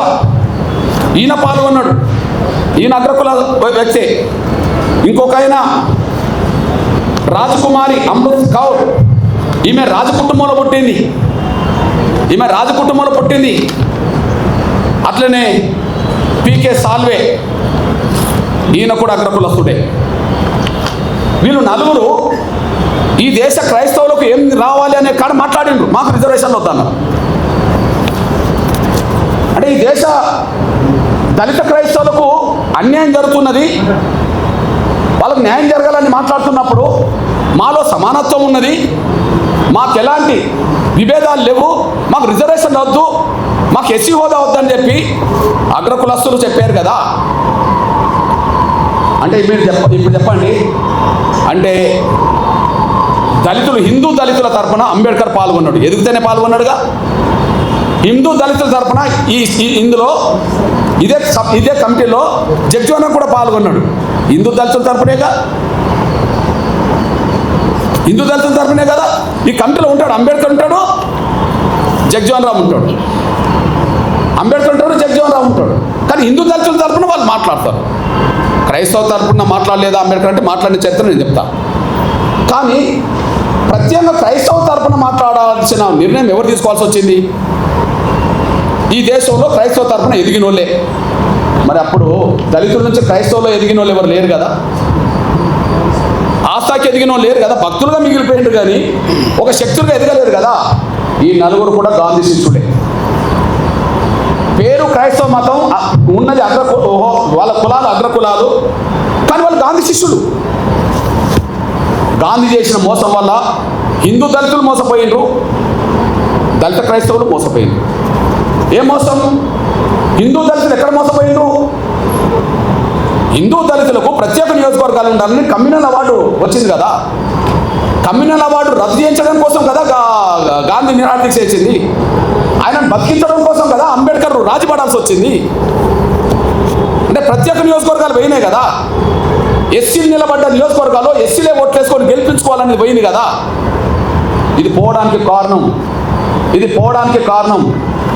సభ్యుడిగా ఈయన పాల్గొన్నాడు. ఈయన అగ్రకుల వ్యక్తి. ఇంకొక ఆయన రాజకుమారి అమృత్ కౌర్, ఈమె రాజకుటుంబంలో పుట్టింది. అట్లనే పీకే సాల్వే, ఈయన కూడా అగ్రకులస్తుడే. వీళ్ళు నలుగురు ఈ దేశ క్రైస్తవులకు ఏం రావాలి అనే కాడ మాట్లాడిండ్రు. మాకు రిజర్వేషన్లు వద్దాను అంటే ఈ దేశ దళిత క్రైస్తవులకు అన్యాయం జరుగుతున్నది, వాళ్ళకు న్యాయం జరగాలని మాట్లాడుతున్నప్పుడు మాలో సమానత్వం ఉన్నది, మాకు ఎలాంటి విభేదాలు లేవు, మాకు రిజర్వేషన్ వద్దు, మాకు ఎస్సీ హోదా వద్దని చెప్పి అగ్రకులస్తులు చెప్పారు కదా. అంటే మీరు ఇప్పుడు చెప్పండి, అంటే హిందూ దళితుల తరఫున అంబేద్కర్ పాల్గొన్నాడు, ఎదిగితేనే పాల్గొన్నాడుగా. హిందూ దళితుల తరఫున ఇందులో ఇదే కమిటీలో జగ్జీవన్ కూడా పాల్గొన్నాడు. హిందూ దళితుల తరఫునేగా ఈ కమిటీలో ఉంటాడు. అంబేద్కర్ ఉంటాడు, జగ్జీవన్ రావు ఉంటాడు. కానీ హిందూ దళితుల తరఫున వాళ్ళు మాట్లాడతారు. క్రైస్తవ తరఫున మాట్లాడలేదా అంబేద్కర్ అంటే మాట్లాడిన చరిత్ర నేను చెప్తా. కానీ ప్రత్యేకంగా క్రైస్తవ తరఫున మాట్లాడాల్సిన నిర్ణయం ఎవరు తీసుకోవాల్సి వచ్చింది? ఈ దేశంలో క్రైస్తవ తరఫున ఎదిగిన వాళ్ళే. మరి అప్పుడు దళితుల నుంచి క్రైస్తవులో ఎదిగిన వాళ్ళు ఎవరు లేరు కదా, ఆస్థాకి ఎదిగిన వాళ్ళు లేరు కదా, భక్తులుగా మిగిలిపోయిండ్రు కానీ ఒక శక్తులుగా ఎదగలేరు కదా. ఈ నలుగురు కూడా గాంధీ శిష్యులే. పేరు క్రైస్తవ మతం ఉన్నది వాళ్ళ కులాలు అగ్రకులాలు, కానీ వాళ్ళు గాంధీ శిష్యులు. గాంధీ చేసిన మోసం వల్ల హిందూ దళితులు మోసపోయిండ్రు, దళిత క్రైస్తవులు మోసపోయిండ్రు. ఏ మోసం? హిందూ దళితులు ఎక్కడ మోసపోయిండ్రు? హిందూ దళితులకు ప్రత్యేక నియోజకవర్గాలు ఉండాలని కమ్యూనల్ అవార్డు వచ్చింది కదా. కమ్యూనల్ అవార్డు రద్దు చేయించడం కోసం కదా గాంధీ నిరాదీక్ష చేసింది. ఆయనను బతికించడం కోసం కదా అంబేద్కర్ రాజీపడాల్సి వచ్చింది. అంటే ప్రత్యేక నియోజకవర్గాలు పోయినాయి కదా. ఎస్సీలు నిలబడ్డ నియోజకవర్గాల్లో ఎస్సీలే ఓట్లేసుకొని గెలిపించుకోవాలని పోయింది కదా. ఇది పోవడానికి కారణం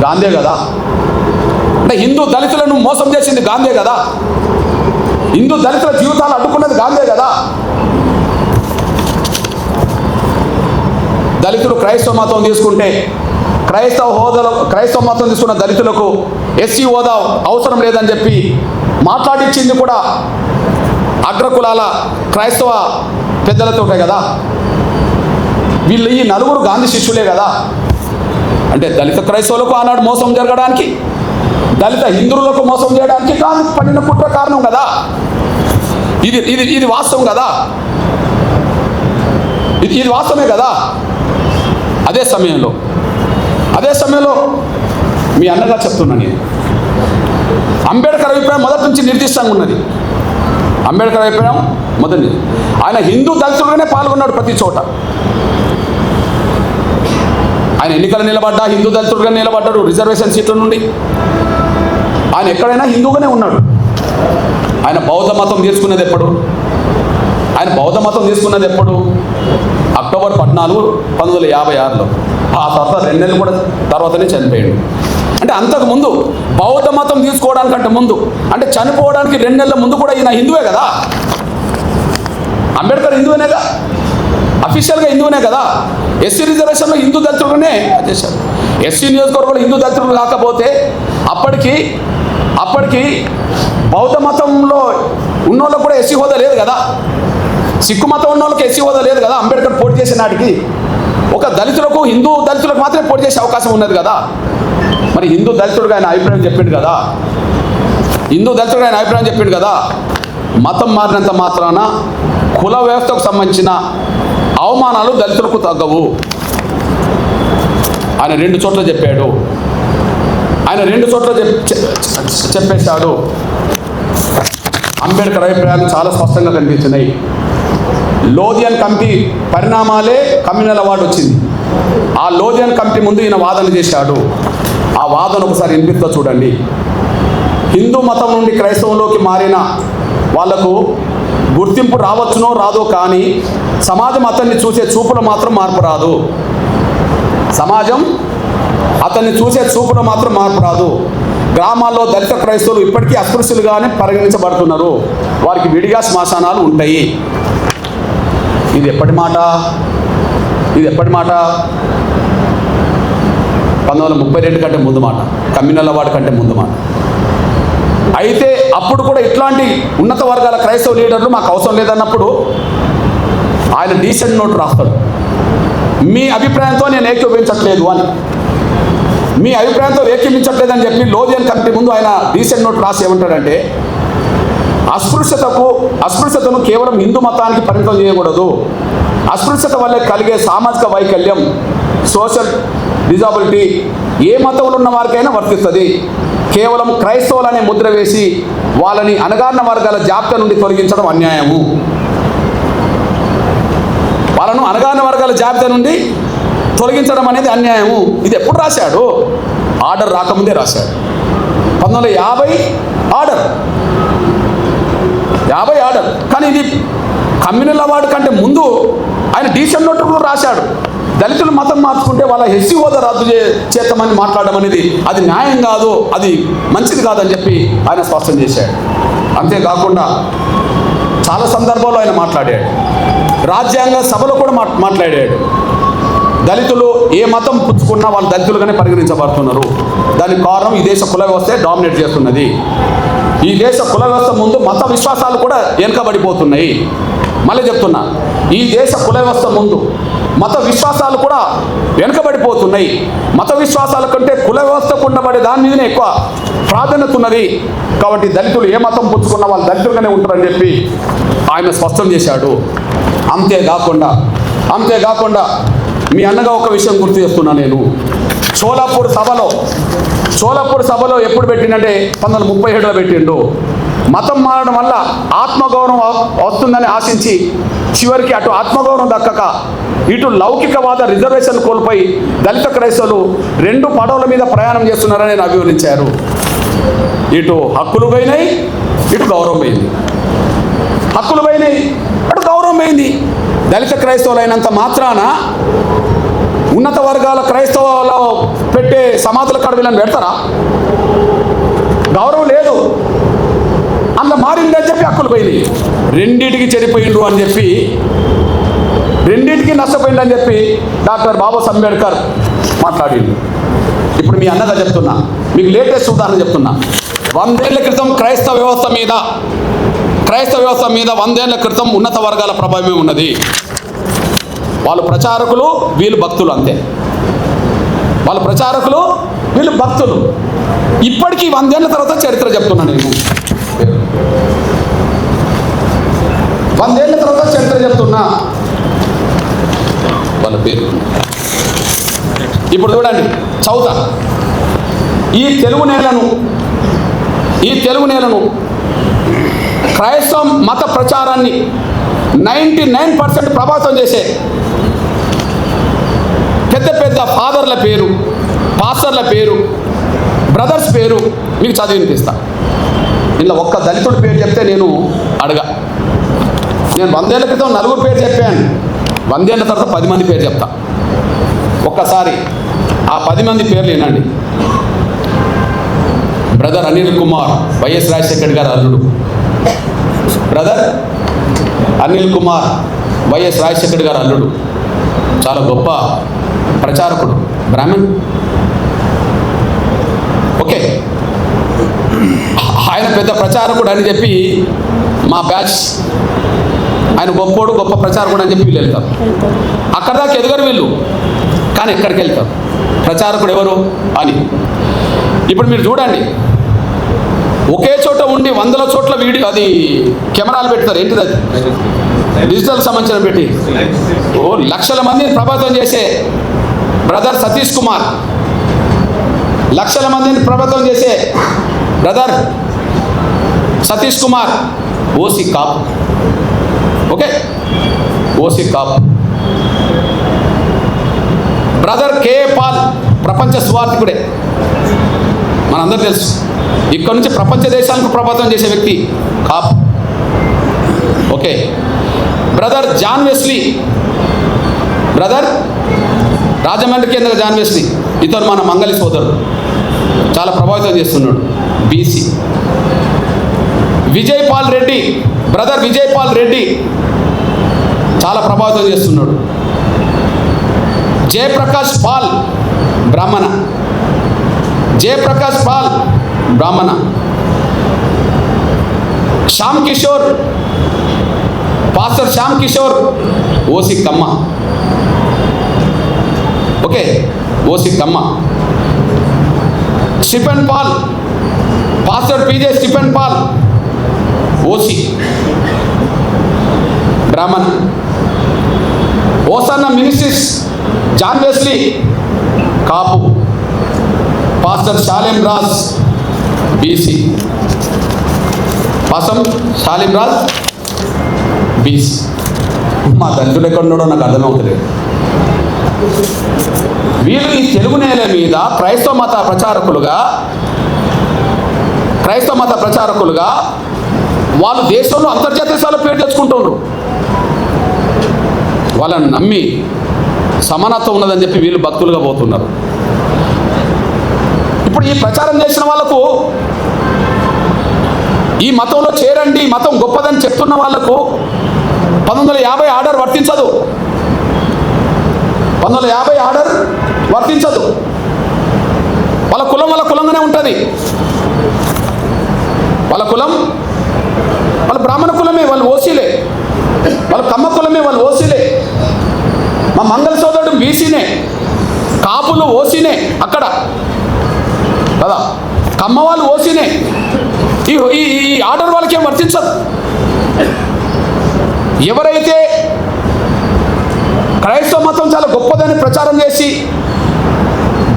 గాంధీ కదా. అంటే హిందూ దళితులను మోసం చేసింది గాంధీ కదా. హిందూ దళితుల జీవితాలు అడ్డుకున్నది గాంధీ కదా. దళితులు క్రైస్తవ మతం తీసుకుంటే క్రైస్తవ మతం తీసుకున్న దళితులకు ఎస్సీ హోదా అవసరం లేదని చెప్పి మాట్లాడించింది కూడా అగ్రకులాల క్రైస్తవ పెద్దలతోటే కదా. వీళ్ళు ఈ నలుగురు గాంధీ శిష్యులే కదా. అంటే దళిత క్రైస్తవులకు ఆనాడు మోసం జరగడానికి, దళిత హిందువులకు మోసం చేయడానికి గాంధీ పడిన కుట్ర కారణం కదా. ఇది వాస్తవం కదా. ఇది వాస్తవమే కదా. అదే సమయంలో మీ అన్నగా చెప్తున్నా నేను, అంబేద్కర్ అభిప్రాయం మొదటి నుంచి నిర్దిష్టంగా ఉన్నది. ఆయన హిందూ దళితులుగానే పాల్గొన్నాడు ప్రతి చోట. ఆయన ఎన్నికలు నిలబడ్డా హిందూ దళితుడుగా నిలబడ్డాడు రిజర్వేషన్ సీట్ల నుండి. ఆయన ఎక్కడైనా హిందూగానే ఉన్నాడు. ఆయన బౌద్ధ మతం తీసుకున్నది ఎప్పుడు? అక్టోబర్ 14, 1956లో. ఆ తర్వాత 2 నెలలు కూడా తర్వాతనే చనిపోయాడు. అంటే అంతకుముందు బౌద్ధ మతం తీసుకోవడానికంటే ముందు, అంటే చనిపోవడానికి 2 నెలల ముందు కూడా ఈయన హిందువే కదా. అంబేద్కర్ హిందువునేగా, అఫీషియల్గా హిందువునే కదా. ఎస్సీ రిజర్వేషన్లో హిందూ దళితుడునే చేశారు. ఎస్సీ నియోజకవర్గంలో హిందూ దళితుడు కాకపోతే అప్పటికి బౌద్ధ మతంలో ఉన్నోళ్ళకు కూడా ఎస్సీ హోదా లేదు కదా. సిక్కు మతం ఉన్న వాళ్ళకి ఎస్సీ హోదా లేదు కదా. అంబేద్కర్ పోటీ చేసే నాటికి ఒక హిందూ దళితులకు మాత్రమే పోటీ చేసే అవకాశం ఉన్నది కదా. మరి హిందూ దళితుడుగా ఆయన అభిప్రాయం చెప్పిండు కదా. మతం మారినంత మాత్రాన కుల వ్యవస్థకు సంబంధించిన అవమానాలు దళితులకు తగ్గవు. ఆయన 2 చోట్ల చెప్పాడు. చెప్పేశాడు. అంబేద్కర్ అభిప్రాయాలు చాలా స్పష్టంగా కనిపించినాయి. లోధియన్ కమిటీ పరిణామాలే కమ్యూనల్ అవార్డు వచ్చింది. ఆ లోధియన్ కమిటీ ముందు ఈయన వాదన చేశాడు. ఆ వాదన ఒకసారి వినిపిస్తా చూడండి. హిందూ మతం నుండి క్రైస్తవంలోకి మారిన వాళ్లకు గుర్తింపు రావచ్చునో రాదో, కానీ సమాజం అతన్ని చూసే చూపులో మాత్రం మార్పు రాదు. గ్రామాల్లో దళిత క్రైస్తవులు ఇప్పటికీ అస్పృశ్యులుగానే పరిగణించబడుతున్నారు. వారికి విడిగా శ్మశానాలు ఉంటాయి. ఇది ఎప్పటి మాట? 1932 కంటే ముందు మాట, కమ్యూనల్ అవార్డు కంటే ముందు మాట. అయితే అప్పుడు కూడా ఇట్లాంటి ఉన్నత వర్గాల క్రైస్తవ లీడర్లు మాకు అవసరం లేదన్నప్పుడు ఆయన డీసెంట్ నోట్ రాస్తాడు. మీ అభిప్రాయంతో నేను ఏకీభవించట్లేదు అని, మీ అభిప్రాయంతో ఏకీభవించట్లేదని చెప్పి లోదియన్ కమిటీ ముందు ఆయన డీసెంట్ నోట్ రాసి ఏమంటాడంటే, అస్పృశ్యతను కేవలం హిందూ మతానికి పరిమితం చేయకూడదు. అస్పృశ్యత వల్ల కలిగే సామాజిక వైకల్యం, సోషల్ డిజాబిలిటీ ఏ మతంలో ఉన్న వారికైనా వర్తిస్తుంది. కేవలం క్రైస్తవులనే ముద్ర వేసి వాళ్ళని అణగారిన వర్గాల జాబితా నుండి తొలగించడం అన్యాయము. వాళ్ళను అణగారిన వర్గాల జాబితా నుండి తొలగించడం అనేది అన్యాయము. ఇది ఎప్పుడు రాశాడు? ఆర్డర్ రాకముందే రాశాడు. 1950 ఆర్డర్. కానీ ఇది కమ్యూనల్ అవార్డు కంటే ముందు ఆయన డీసెంట్ నోట్ కూడా రాశాడు. దళితులు మతం మార్చుకుంటే వాళ్ళ ఎస్సీ హోదా రద్దు చేస్తామని మాట్లాడడం అనేది అది న్యాయం కాదు, అది మంచిది కాదని చెప్పి ఆయన స్పష్టం చేశాడు. అంతేకాకుండా చాలా సందర్భాల్లో ఆయన మాట్లాడాడు. రాజ్యాంగ సభలో కూడా మాట్లాడాడు. దళితులు ఏ మతం పుచ్చుకున్నా వాళ్ళు దళితులుగానే పరిగణించబడుతున్నారు. దానికి కారణం ఈ దేశ కుల వ్యవస్థే డామినేట్ చేస్తున్నది. ఈ దేశ కుల వ్యవస్థ ముందు మత విశ్వాసాలు కూడా వెనుకబడిపోతున్నాయి. మళ్ళీ చెప్తున్నా, ఈ దేశ కుల వ్యవస్థ ముందు మత విశ్వాసాలు కూడా వెనుకబడిపోతున్నాయి. మత విశ్వాసాల కంటే కుల వ్యవస్థకు ఉండబడే దాని మీదనే ఎక్కువ ప్రాధాన్యత ఉన్నది. కాబట్టి దళితులు ఏ మతం పుచ్చుకున్న వాళ్ళు దళితులుగానే ఉంటారని చెప్పి ఆయన స్పష్టం చేశాడు. అంతేకాకుండా మీ అన్నగా ఒక విషయం గుర్తు చేస్తున్నా నేను. షోలాపూర్ సభలో ఎప్పుడు పెట్టిందంటే 1937లో పెట్టిండు. మతం మారడం వల్ల ఆత్మగౌరవం వస్తుందని ఆశించి చివరికి అటు ఆత్మగౌరవం దక్కక ఇటు లౌకికవాద రిజర్వేషన్ కోల్పోయి దళిత క్రైస్తవులు 2 పడవల మీద ప్రయాణం చేస్తున్నారని అభివర్ణించారు. ఇటు హక్కులు పోయినాయి, ఇటు గౌరవం పోయింది. హక్కులు పోయినాయి, అటు గౌరవం పోయింది. దళిత క్రైస్తవులైనంత మాత్రాన ఉన్నత వర్గాల క్రైస్తవులు పెట్టే సమాధుల కాడ వీళ్ళని పెడతారా? గౌరవం లేదు, అందులో మారిందని చెప్పి హక్కులు పోయినాయి. రెండింటికి చెడిపోయిండ్రు అని చెప్పి, రెండింటికి నష్టపోయిందని చెప్పి డాక్టర్ బాబాసాహెబ్ అంబేద్కర్ మాట్లాడిండు. ఇప్పుడు మీ అన్నగా చెప్తున్నా, మీకు లేటెస్ట్ ఉదాహరణ చెప్తున్నా. 100 ఏళ్ల క్రితం క్రైస్తవ వ్యవస్థ మీద 100 ఏళ్ల క్రితం ఉన్నత వర్గాల ప్రభావమే ఉన్నది. వాళ్ళు ప్రచారకులు, వీళ్ళు భక్తులు, అంతే. వాళ్ళు ప్రచారకులు, వీళ్ళు భక్తులు. ఇప్పటికీ 100 ఏళ్ల తర్వాత చరిత్ర చెప్తున్నా నేను. 100 ఏళ్ల తర్వాత చరిత్ర చెప్తున్నా. వాళ్ళ పేరు ఇప్పుడు చూడండి, చౌత. ఈ తెలుగు నేలను క్రైస్తవ మత ప్రచారాన్ని 99% ప్రభావితం చేసే పెద్ద ఫాదర్ల పేరు, పాస్టర్ల పేరు, బ్రదర్స్ పేరు మీకు చదివి వినిపిస్తా. ఇలా ఒక్క దళితుడి పేరు చెప్తే నేను 100 ఏళ్ల క్రితం 4 పేరు చెప్పాను. 100 ఏళ్ల తర్వాత 10 మంది పేరు చెప్తా. ఒక్కసారి ఆ 10 మంది పేర్లు వినండి. బ్రదర్ అనిల్ కుమార్, వైఎస్ రాజశేఖర్ గారి అల్లుడు. బ్రదర్ అనిల్ కుమార్, వైఎస్ రాజశేఖర్ గారి అల్లుడు. చాలా గొప్ప ప్రచారకుడు, బ్రాహ్మణ్. ఓకే, ఆయన పెద్ద ప్రచారకుడు అని చెప్పి మా బ్యాచ్, ఆయన గొప్ప ప్రచారకుడు అని చెప్పి వీళ్ళు వెళ్తారు. అక్కడ దాకా ఎదగరు వీళ్ళు, కానీ ఎక్కడికి వెళ్తారు? ప్రచారకుడు ఎవరు అని. ఇప్పుడు మీరు చూడండి, ఒకే చోట ఉండి 100 చోట్ల వీడియో, అది కెమెరాలు పెడతారు. ఏంటిది అది? డిజిటల్ సంబంధించిన పెట్టి లక్షల మందిని ప్రభావితం చేసే బ్రదర్ సతీష్ కుమార్, లక్షల మందిని ప్రభావితం చేసే brother Satish Kumar OC Kapu. Okay, OC Kapu. Brother K Paul ప్రపంచ స్వార్థికుడే, మనందరూ తెలుసు. ఇక్కడ నుంచి ప్రపంచ దేశాలకు ప్రభావితం చేసే వ్యక్తి కాప్. Okay, brother John Wesley, brother Rajahmundry కేంద్ర జాన్ వెస్లీ, ఇతను మన మంగళి సోదరుడు, చాలా ప్రభావితం చేస్తున్నాడు. BC. Vijay Paul Reddy, brother Vijay Paul Reddy చాలా ప్రభావితం చేస్తున్నాడు. Jayaprakash Paul Brahmana, Jayaprakash Paul Brahmana. Shyam Kishore, pastor Shyam Kishore OC Kamma. Okay, OC Kamma. Stephen Paul, pastor PJ Stephen Paul OC Brahmana. Hosanna ministries John Wesley Kapu. Pastor Shalem Raj BC. Pasam Shalem Raj BC. మా దళితుడు ఎక్కడున్నాడో నాకు అర్థమవుతుంది. వీళ్ళు ఈ తెలుగు నేల మీద క్రైస్తవ మత ప్రచారకులుగా వాళ్ళు దేశంలో అంతర్జాతీయ స్థాయిలో పేరు తెచ్చుకుంటున్నారు. వాళ్ళని నమ్మి సమానత్వం ఉన్నదని చెప్పి వీళ్ళు భక్తులుగా పోతున్నారు. ఇప్పుడు ఈ ప్రచారం చేసిన వాళ్ళకు, ఈ మతంలో చేరండి, ఈ మతం గొప్పదని చెప్తున్న వాళ్లకు 1950 ఆర్డర్ వర్తించదు. 1950 ఆర్డర్ వర్తించదు. వాళ్ళ కులం వాళ్ళ కులంగానే ఉంటుంది. వాళ్ళ కులం వాళ్ళ బ్రాహ్మణ కులమే, వాళ్ళు ఓసీలే. వాళ్ళ కమ్మ కులమే, వాళ్ళు ఓసీలే. మా మంగళ సోదరుడు బీసీనే, కాపులు ఓసీనే అక్కడ కదా, కమ్మ వాళ్ళు ఓసీనే. ఈ ఆర్డర్ వాళ్ళకేం వర్తించదు. ఎవరైతే క్రైస్తవ మతం చాలా గొప్పదని ప్రచారం చేసి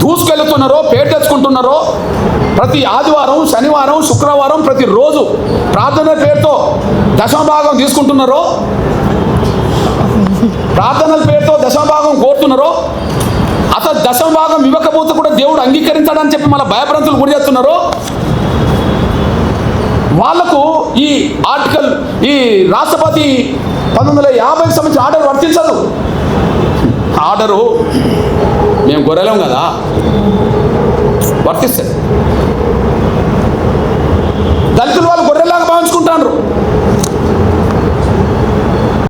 దూసుకెళ్తున్నారో, పేరు తెచ్చుకుంటున్నారో, ప్రతి ఆదివారం, శనివారం, శుక్రవారం ప్రతిరోజు ప్రార్థన పేరుతో దశమభాగం తీసుకుంటున్నారో, ప్రార్థనల పేరుతో దశమభాగం కోరుతున్నారో, అసలు దశమభాగం ఇవ్వకపోతే కూడా దేవుడు అంగీకరించాడని చెప్పి మళ్ళీ భయభ్రాంతులు గురి చేస్తున్నారో, వాళ్లకు ఈ ఆర్టికల్, ఈ రాష్ట్రపతి 1950 సంబంధించిన ఆర్డర్ వర్తించదు. ఆర్డరు మేము గొర్రెలేం కదా, వర్తిస్తుంది. దళితులు